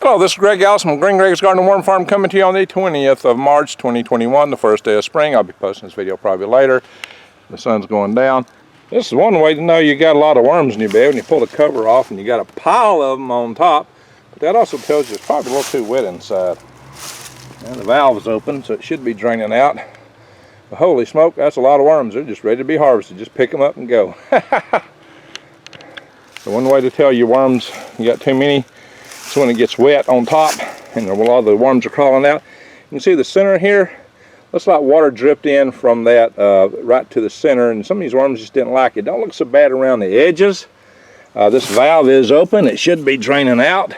Hello, this is Greg Allison from Green Greg's Garden and Worm Farm, coming to you on the 20th of March 2021, the first day of spring. I'll be posting this video probably later. The sun's going down. This is one way to know you got a lot of worms in your bed when you pull the cover off and you got a pile of them on top. But that also tells you it's probably a little too wet inside. And the valve's open, so it should be draining out. But holy smoke, that's a lot of worms. They're just ready to be harvested. Just pick them up and go. So one way to tell your worms you got too many is when it gets wet on top and a lot of the worms are crawling out. You can see the center here, looks like water dripped in from that right to the center, and some of these worms just didn't like it. Don't look so bad around the edges. This valve is open. It should be draining out,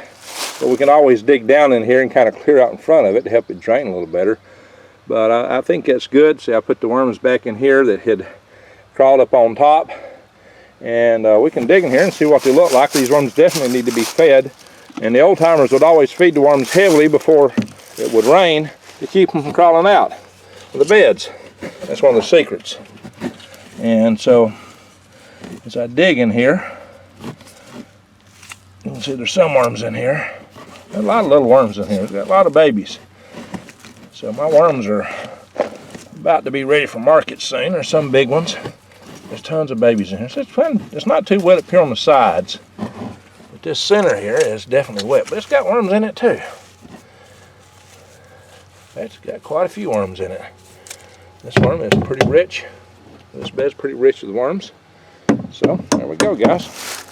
but we can always dig down in here and kind of clear out in front of it to help it drain a little better. But I think that's good. See, I put the worms back in here that had crawled up on top, and we can dig in here and see what they look like. These worms definitely need to be fed, and the old timers would always feed the worms heavily before it would rain to keep them from crawling out of the beds. That's one of the secrets. And so as I dig in here, you can see there's some worms in here. There's a lot of little worms in here. We've got a lot of babies. So my worms are about to be ready for market soon. There's some big ones. There's tons of babies in here. So it's not too wet up here on the sides. But this center here is definitely wet. But it's got worms in it too. That's got quite a few worms in it. This worm is pretty rich. This bed's pretty rich with worms. So there we go, guys.